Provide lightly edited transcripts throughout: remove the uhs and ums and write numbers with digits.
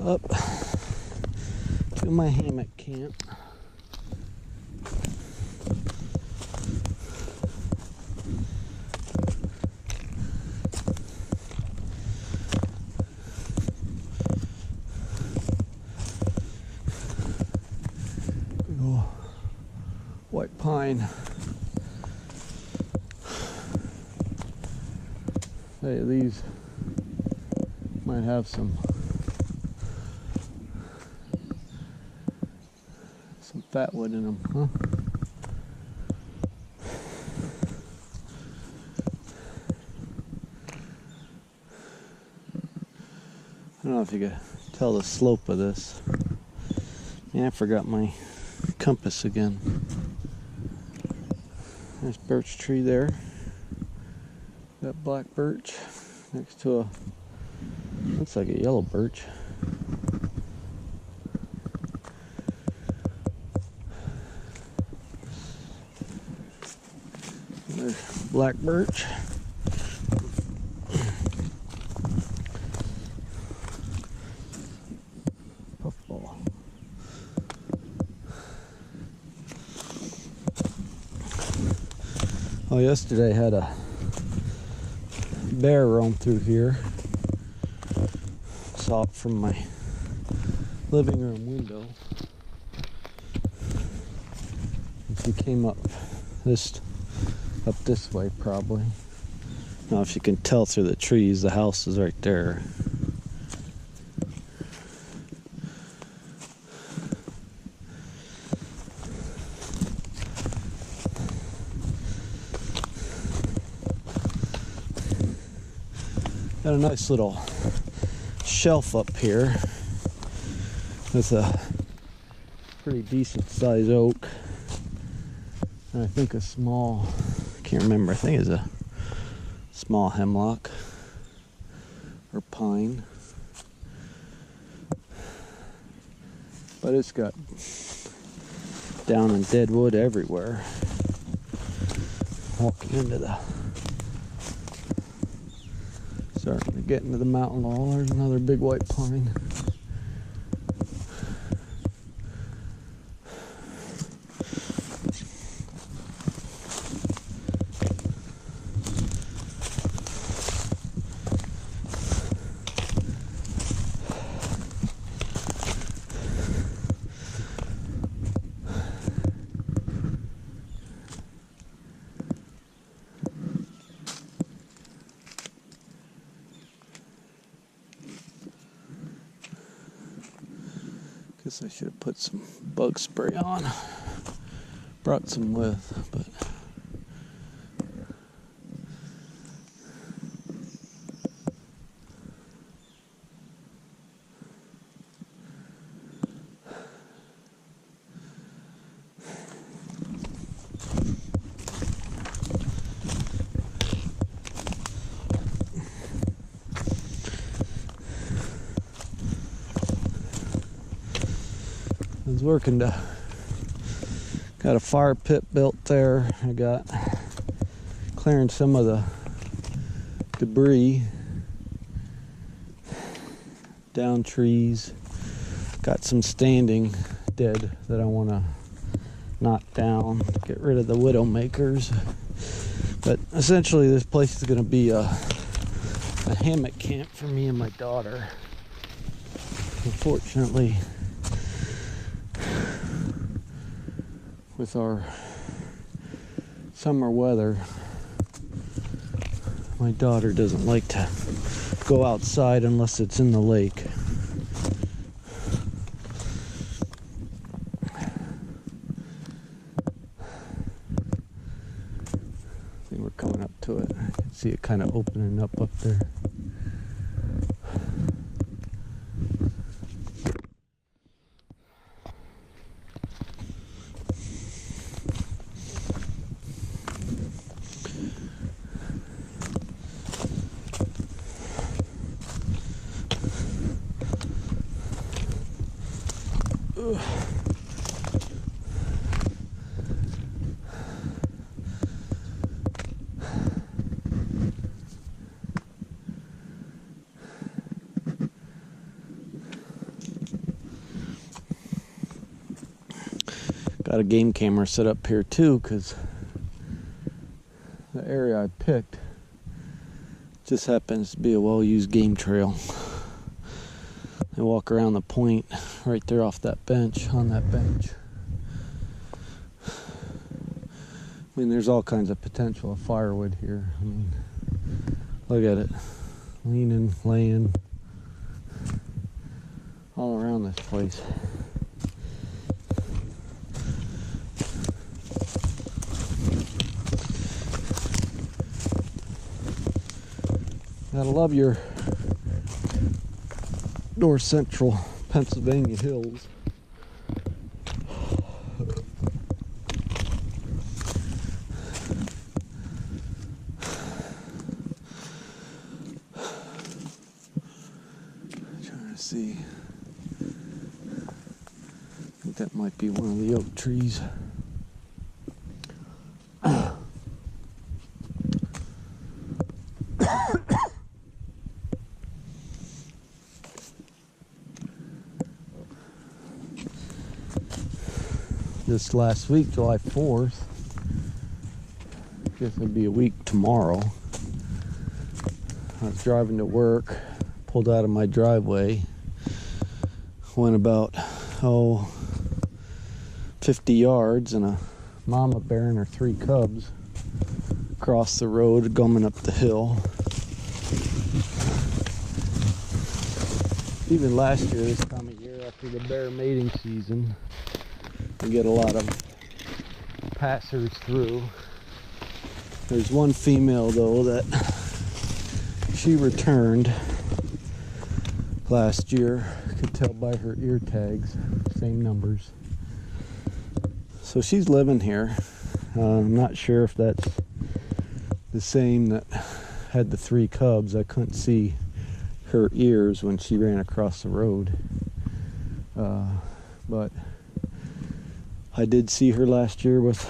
up to my hammock camp. Big old white pine. Hey, these might have some fat wood in them, huh? I don't know if you can tell the slope of this. Yeah, I forgot my compass again. There's birch tree there. That black birch next to a, looks like a yellow birch. There's black birch. Puffball. Oh, yesterday I had a bear roam through here. Saw it from my living room window. And she came up this way probably. Now if you can tell through the trees, the house is right there. Got a nice little shelf up here with a pretty decent size oak, and I think a small, can't remember, I think it's a small hemlock or pine, but it's got down and dead wood everywhere. Walking into the, starting to get into the mountain laurel. There's another big white pine. Guess I should have put some bug spray on. Brought some with, but I was working to, got a fire pit built there. I got clearing some of the debris, down trees. Got some standing dead that I want to knock down, get rid of the widowmakers. But essentially this place is going to be a hammock camp for me and my daughter. Unfortunately, with our summer weather, my daughter doesn't like to go outside unless it's in the lake. I think we're coming up to it. I can see it kind of opening up there. Got a game camera set up here too, because the area I picked just happens to be a well-used game trail. I walk around the point right there off that bench, on that bench. I mean, there's all kinds of potential of firewood here. I mean, look at it. Leaning, laying all around this place. Gotta love your north central Pennsylvania hills. Trying to see. I think that might be one of the oak trees. This last week, July 4th, I guess it'll be a week tomorrow, I was driving to work, pulled out of my driveway, went about 50 yards, and a mama bear and her 3 cubs crossed the road coming up the hill. Even last year, this time of year, after the bear mating season, we get a lot of passers through. There's one female though that she returned last year. Could tell by her ear tags, same numbers. So she's living here. I'm not sure if that's the same that had the 3 cubs. I couldn't see her ears when she ran across the road. But I did see her last year with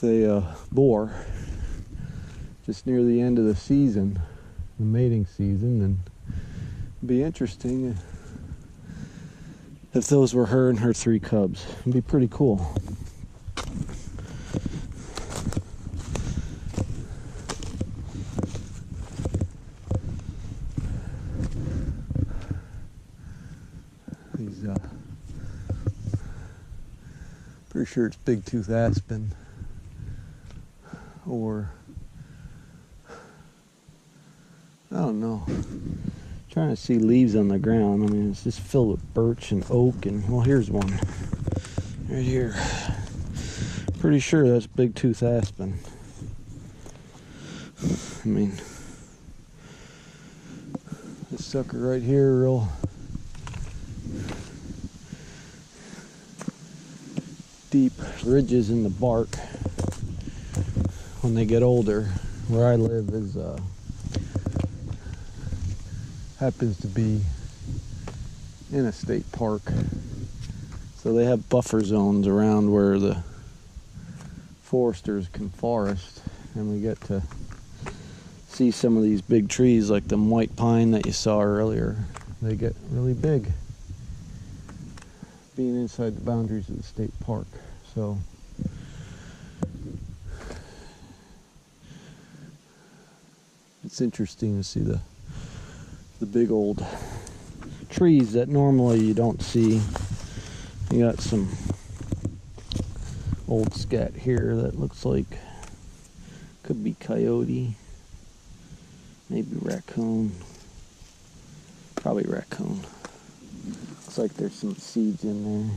a boar just near the end of the season, the mating season, and it'd be interesting if those were her and her 3 cubs. It'd be pretty cool. These pretty sure it's big tooth aspen, or I don't know. Trying to see leaves on the ground. I mean, it's just filled with birch and oak, and well, here's one right here. Pretty sure that's big tooth aspen. I mean, this sucker right here, real deep ridges in the bark when they get older. Where I live is happens to be in a state park, so they have buffer zones around where the foresters can forest, and we get to see some of these big trees like the white pine that you saw earlier. They get really big being inside the boundaries of the state park. So it's interesting to see the big old trees that normally you don't see. You got some old scat here that looks like could be coyote, maybe raccoon, probably raccoon. Looks like there's some seeds in there.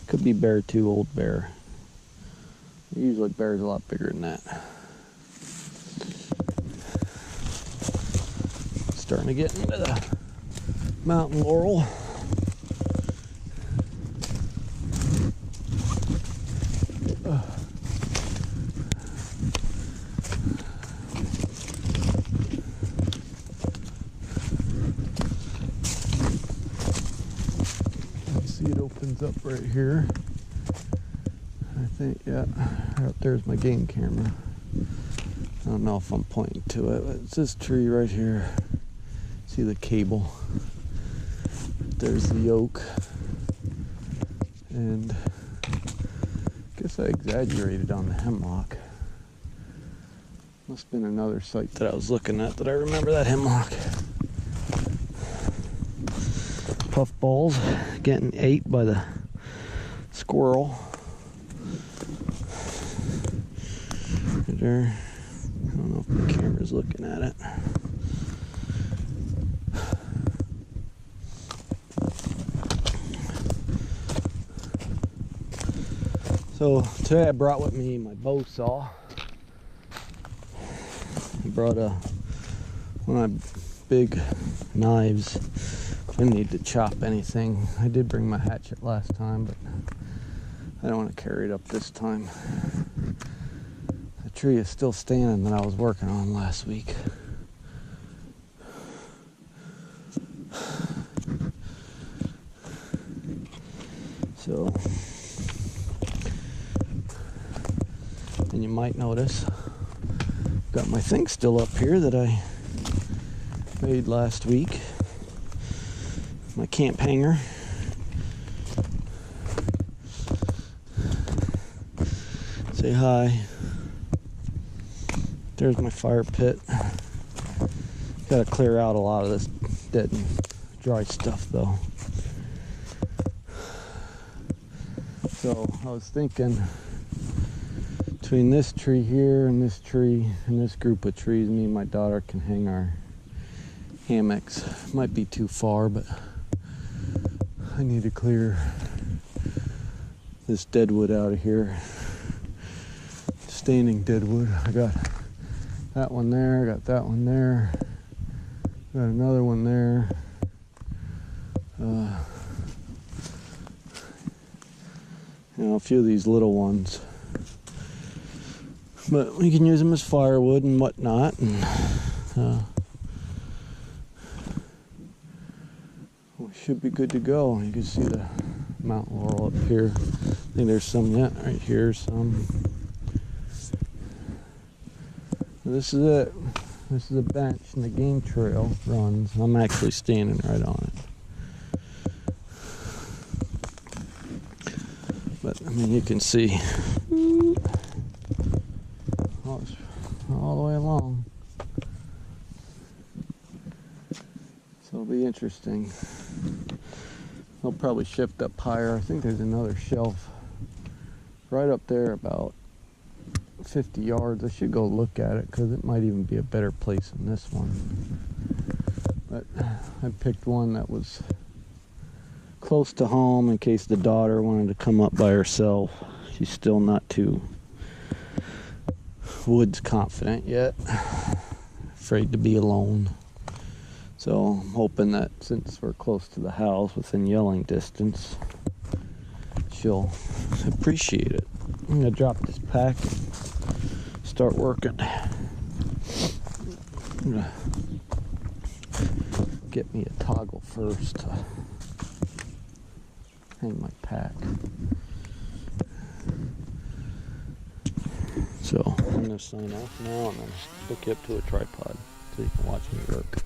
Could be bear too, old bear. Usually bear's a lot bigger than that. Starting to get into the mountain laurel. It opens up right here. I think, yeah, right there's my game camera. I don't know if I'm pointing to it, but it's this tree right here. See the cable? There's the oak. And I guess I exaggerated on the hemlock. Must have been another site that I was looking at that I remember that hemlock. Puffballs getting ate by the squirrel. Right there. I don't know if the camera's looking at it. So today I brought with me my bow saw. I brought one of my big knives if I need to chop anything. I did bring my hatchet last time, but I don't want to carry it up this time. The tree is still standing that I was working on last week. So, and you might notice got my thing still up here that I made last week. My camp hanger. Say hi. There's my fire pit. Gotta clear out a lot of this dead and dry stuff though. So I was thinking between this tree here and this tree and this group of trees, me and my daughter can hang our hammocks. Might be too far, but I need to clear this deadwood out of here. Standing deadwood. I got that one there, I got that one there, got another one there. You know, a few of these little ones. But we can use them as firewood and whatnot. And we should be good to go. You can see the mountain laurel up here. I think there's some yet. Right here, some. This is it. This is a bench and the game trail runs. I'm actually standing right on it. But I mean, you can see all the way along. So it'll be interesting. They'll probably shift up higher. I think there's another shelf right up there about 50 yards. I should go look at it because it might even be a better place than this one. But I picked one that was close to home in case the daughter wanted to come up by herself. She's still not too woods confident yet. Afraid to be alone. So I'm hoping that since we're close to the house, within yelling distance, she'll appreciate it. I'm gonna drop this pack and start working. I'm gonna get me a toggle first to hang my pack. So I'm gonna sign off now and then hook you up to a tripod so you can watch me work.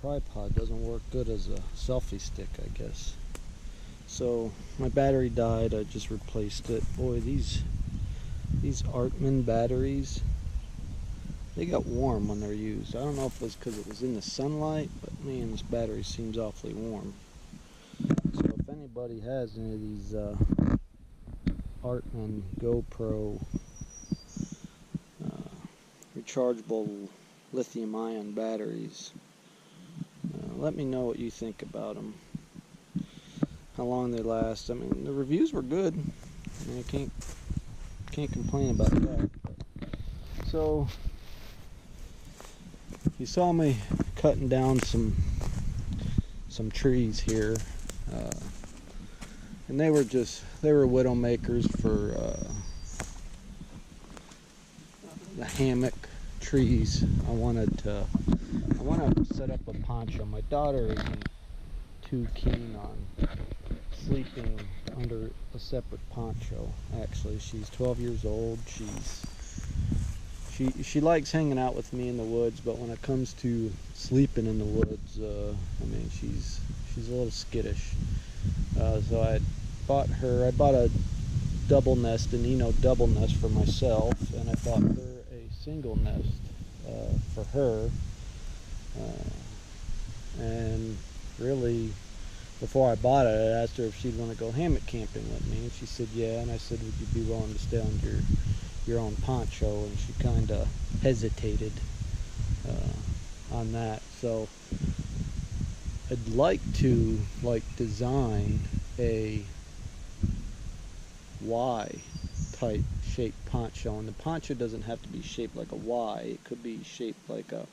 tripod doesn't work good as a selfie stick, I guess. So my battery died, I just replaced it. Boy, these Artman batteries, they got warm when they're used. I don't know if it was because it was in the sunlight, but man, this battery seems awfully warm. So if anybody has any of these Artman GoPro rechargeable lithium-ion batteries, let me know what you think about them, how long they last. I mean, the reviews were good. I mean, I can't complain about that. So you saw me cutting down some trees here, and they were widow makers for the hammock trees. I want to set up a poncho. My daughter isn't too keen on sleeping under a separate poncho. Actually, she's 12 years old. She likes hanging out with me in the woods, but when it comes to sleeping in the woods, I mean, she's a little skittish. So I bought a double nest, an double nest for myself, and I bought her a single nest for her. And really, before I bought it, I asked her if she'd want to go hammock camping with me, and she said yeah. And I said, would you be willing to stay under your own poncho? And she kind of hesitated on that. So I'd like to design a Y type shaped poncho, and the poncho doesn't have to be shaped like a Y. It could be shaped like a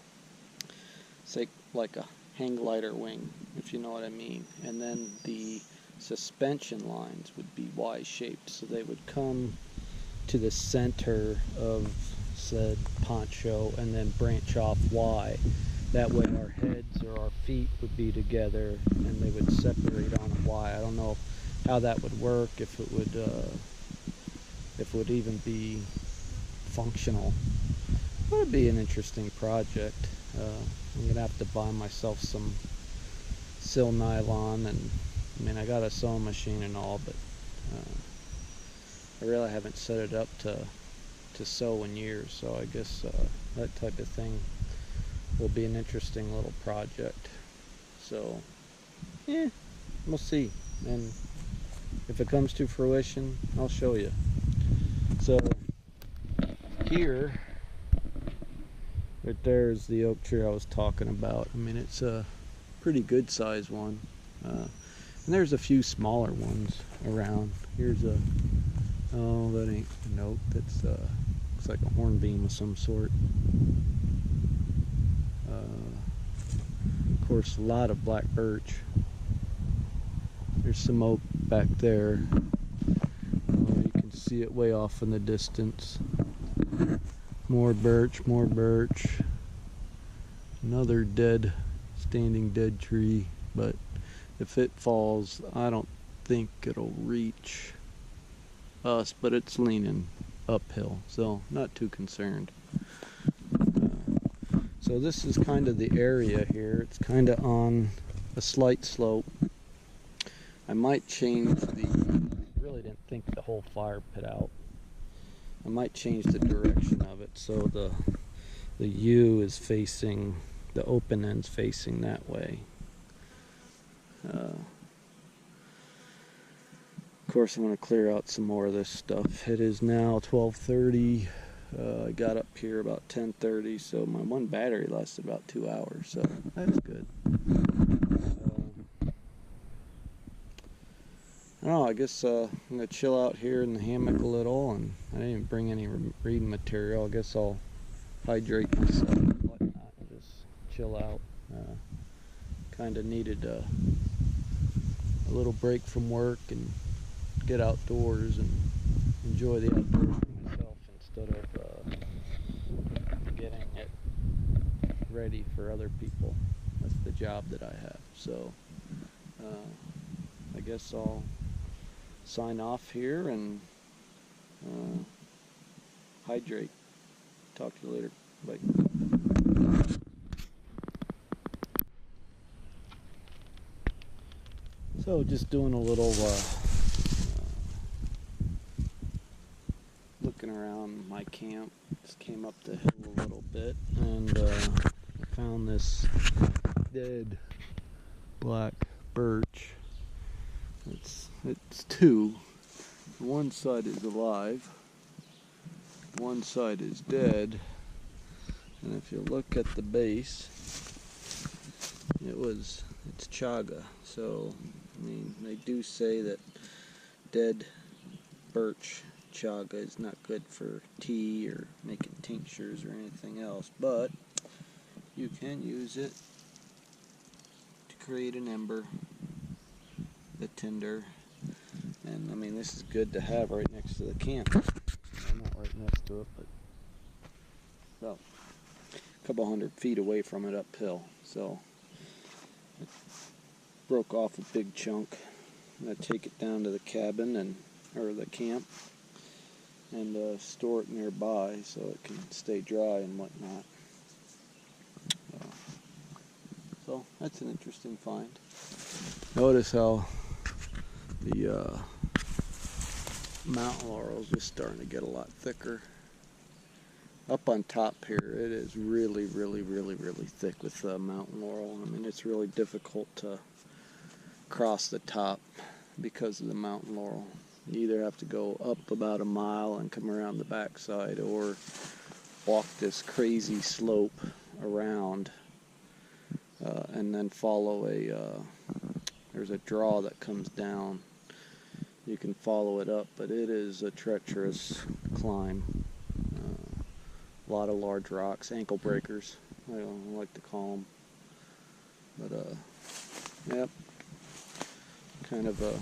hang glider wing, if you know what I mean. And then the suspension lines would be Y shaped, so they would come to the center of said poncho and then branch off Y. That way our heads or our feet would be together and they would separate on a Y. I don't know how that would work, if it would even be functional. It would be an interesting project. I'm gonna have to buy myself some sil nylon, and I mean, I got a sewing machine and all, but I really haven't set it up to sew in years. So I guess that type of thing will be an interesting little project. So yeah, we'll see, and if it comes to fruition, I'll show you. So here, right there's the oak tree I was talking about. I mean, it's a pretty good sized one, and there's a few smaller ones around. Here's a, oh, that ain't an oak, that's looks like a hornbeam of some sort. Of course, a lot of black birch. There's some oak back there. You can see it way off in the distance. More birch, more birch. Another standing dead tree, but if it falls, I don't think it'll reach us, but it's leaning uphill, so not too concerned. So this is kind of the area here. It's kind of on a slight slope. I might change I really didn't think the whole fire pit out. I might change the direction of it so the U is facing, the open end's facing that way. Of course, I'm going to clear out some more of this stuff. It is now 12:30. I got up here about 10:30, so my one battery lasted about 2 hours, so that's good. I don't know, I guess I'm going to chill out here in the hammock a little, and I didn't even bring any reading material. I guess I'll hydrate myself and whatnot and just chill out. Kind of needed a little break from work and get outdoors and enjoy the outdoors for myself instead of getting it ready for other people. That's the job that I have. So I guess I'll sign off here and hydrate. Talk to you later. Bye. So just doing a little looking around my camp. Just came up the hill a little bit and found this dead black birch. It's two. One side is alive, one side is dead, and if you look at the base, it's chaga. So I mean, they do say that dead birch chaga is not good for tea or making tinctures or anything else, but you can use it to create an ember, the tinder, and I mean, this is good to have right next to the camp. Well, not right next to it, but about a couple 100 feet away from it uphill. So it broke off a big chunk. I'm going to take it down to the cabin or the camp and store it nearby so it can stay dry and whatnot. So that's an interesting find. Notice how the mountain laurel is just starting to get a lot thicker. Up on top here, it is really thick with mountain laurel. I mean, it's really difficult to cross the top because of the mountain laurel. You either have to go up about a mile and come around the backside, or walk this crazy slope around and then follow there's a draw that comes down. You can follow it up, but it is a treacherous climb. A lot of large rocks, ankle breakers, I like to call them. But yep, kind of an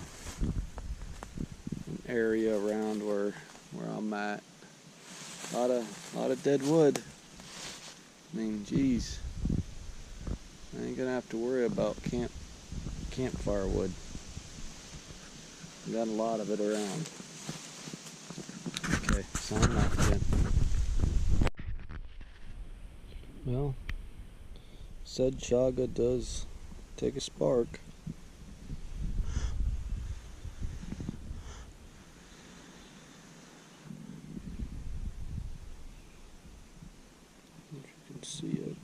area around where I'm at. A lot of dead wood. I mean, geez, I ain't gonna have to worry about campfire wood. Got a lot of it around. Okay, sign off again. Well, said chaga does take a spark. If you can see it.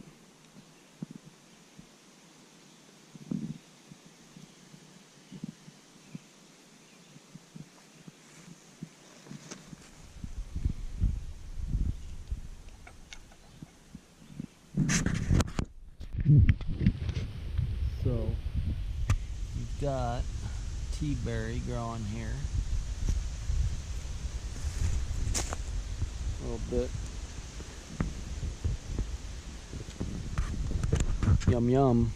So you've got tea berry growing here. A little bit. Yum yum.